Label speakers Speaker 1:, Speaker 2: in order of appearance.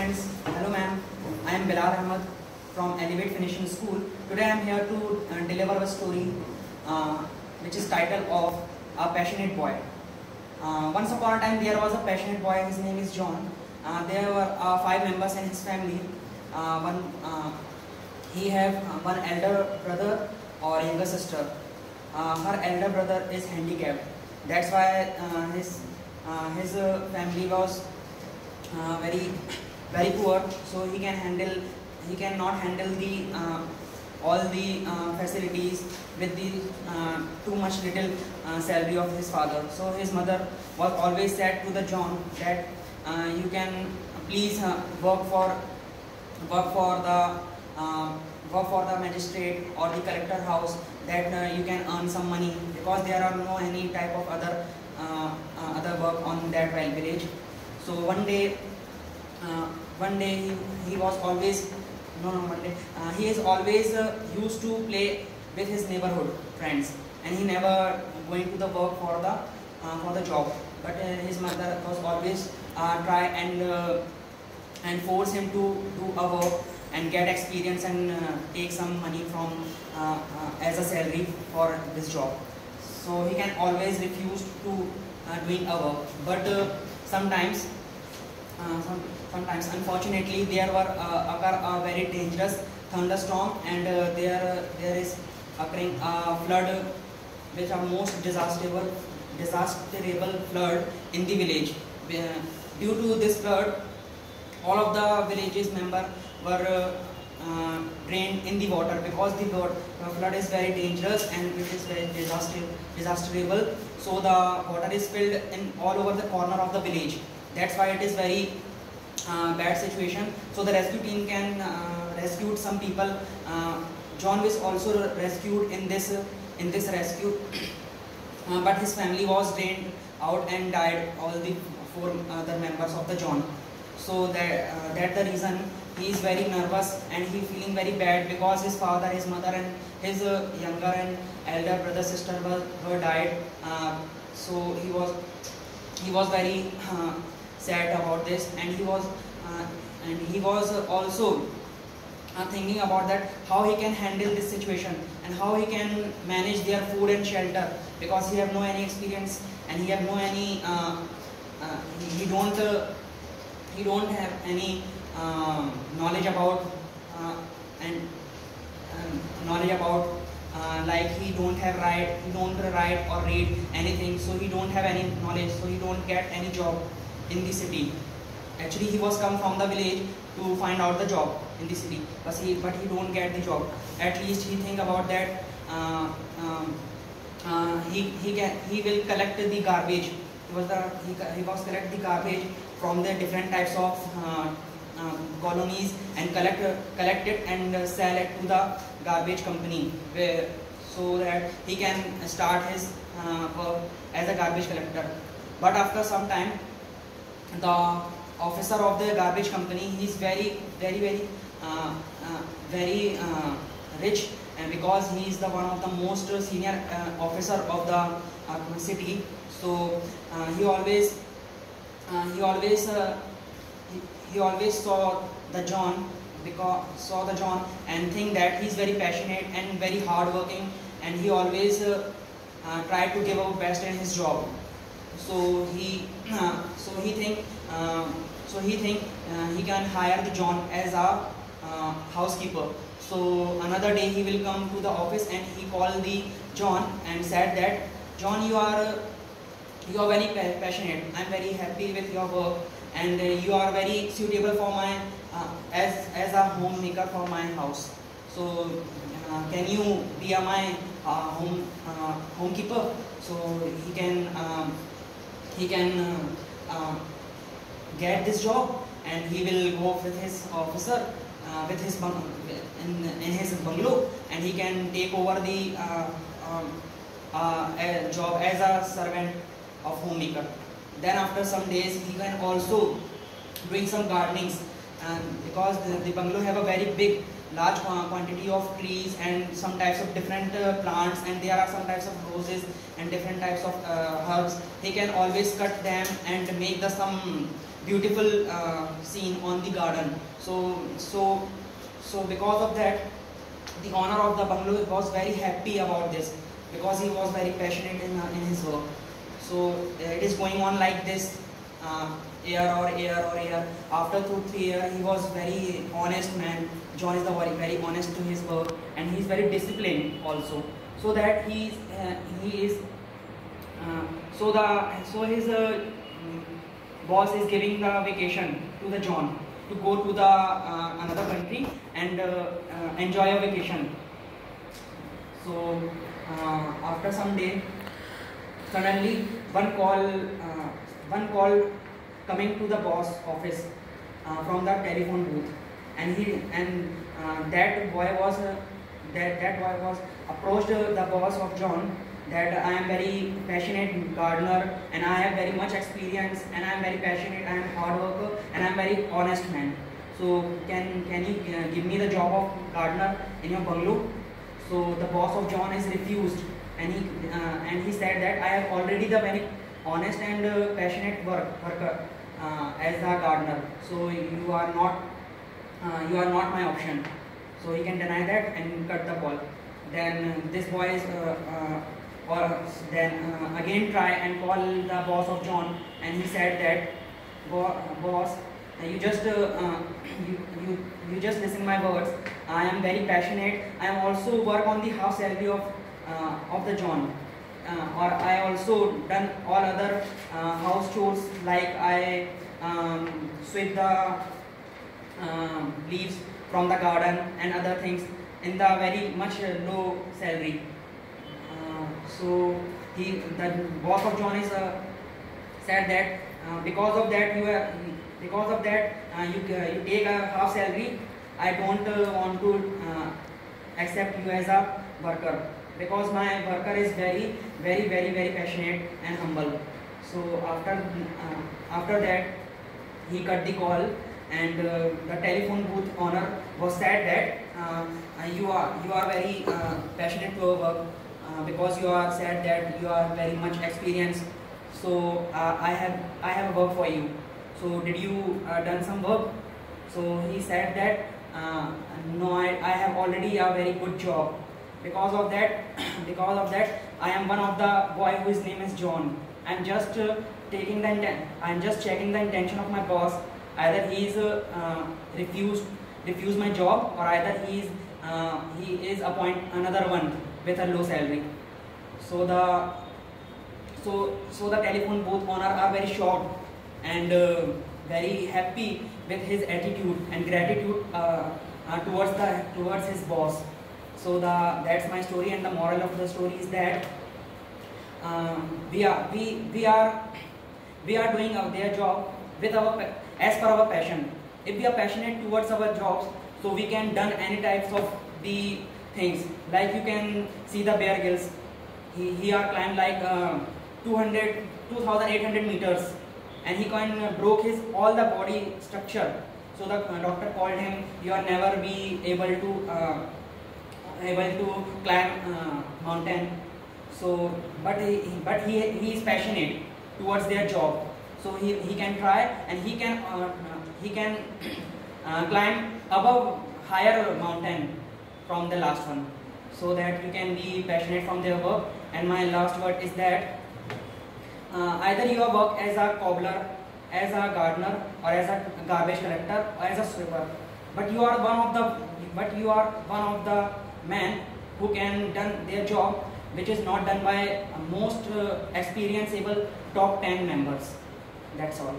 Speaker 1: friends. Hello ma'am. I am Bilal Ahmed from Elevate Finishing School. Today I am here to deliver a story which is titled of A Passionate Boy. Once upon a time there was a passionate boy. His name is John. There were 5 members in his family. He have one elder brother or younger sister. Her elder brother is handicapped. That's why his family was very poor, so he cannot handle the all the facilities with the too much little salary of his father. So his mother was always said to the John that you can please work for the magistrate or the collector house, that you can earn some money, because there are no any type of other work on that village. So one day he was always he is always used to play with his neighborhood friends, and he never going to the work for the job. But his mother was always try and force him to do a work and get experience and take some money from as a salary for this job. So he can always refuse to doing a work. But sometimes unfortunately there were occur a very dangerous thunderstorm, and there is occurring a flood, which are most disastrous flood in the village. Due to this flood, all of the villages member were drained in the water, because the flood is very dangerous and it is very disastrous. So the water is filled in all over the corner of the village. That's why it is very bad situation. So the rescue team can rescue some people. John was also rescued in this rescue, but his family was drained out and died, all the 4 other members of the John. So that the reason he is very nervous and he feeling very bad, because his father, his mother and his younger and elder brother sister were died. So he was very sad about this, and he was also thinking about that how he can handle this situation and how he can manage their food and shelter, because he have no any experience and he have no any he don't have any knowledge about like he don't write or read anything, so he don't have any knowledge, so he don't get any job in the city. Actually he was come from the village to find out the job in the city, but he don't get the job. At least he think about that he will collect the garbage. He was collect the garbage from the different types of colonies and collect it and sell it to the garbage company, so that he can start his work as a garbage collector. But after some time, the officer of the garbage company, he is very rich, and because he is the one of the most senior officer of the city. So he always saw the John and think that he is very passionate and very hardworking, and he always tried to give out best in his job. So he think he can hire the John as a housekeeper. So another day he will come to the office and he called the John and said that, John, you are very passionate. I am very happy with your work, and you are very suitable for my as a homemaker for my house. So can you be my homekeeper? So he can get this job, and he will go with his officer in his bungalow, and he can take over the job as a servant of homemaker. Then after some days he can also doing some gardenings, because the bungalow have a very large quantity of trees and some types of different plants, and there are some types of roses and different types of herbs. He can always cut them and make some beautiful scene on the garden. So because of that, the owner of the bungalow was very happy about this, because he was very passionate in his work. So it is going on like this, year. After 2-3 years, he was very honest man. John is very honest to his work, and he is very disciplined also. So that he is so his boss is giving the vacation to the John to go to the another country and enjoy a vacation. So after some day, suddenly one call coming to the boss office from the telephone booth, and that boy was approached the boss of John, that I am very passionate gardener and I have very much experience and I am very passionate, I am hard worker and I am very honest man. So can you give me the job of gardener in your bungalow? So the boss of John is refused, and he said that I have already the very honest and passionate worker as the gardener. So you are not my option. So he can deny that and cut the call. Then this boy is again try and call the boss of John, and he said that, boss, you just you just listen my words. I am very passionate. I am also work on the half salary of the John, or I also done all other house chores, like I sweep the leaves from the garden and other things in the very much low salary. So the boss of John is said that because of that you take a half salary. I don't want to accept you as a worker, because my worker is very passionate and humble. So after that, he cut the call, and the telephone booth owner was said that you are very passionate to work, because you are said that you are very much experienced. So I have work for you. So did you done some work? So he said that no, I have already a very good job. Because of that I am one of the boy whose name is John. I'm just checking the intention of my boss. Either he is refuse my job, or either he is appoint another one with a low salary. So the telephone booth owner are very shocked and very happy with his attitude and gratitude towards his boss. So that's my story, and the moral of the story is that we are doing their job with as per our passion. If we are passionate towards our jobs, so we can done any types of the things. Like you can see the Bear Grylls. He are climbed like 2,800 meters, and he can broke his all the body structure. So the doctor called him, you are never be able to climb mountain. So but he is passionate towards their job. So he can try, and he can climb above higher mountain from the last one, so that you can be passionate from their work. And my last word is that either you work as a cobbler, as a gardener, or as a garbage collector, or as a sweeper, but you are one of the men who can done their job, which is not done by most experienceable top 10 members. That's all.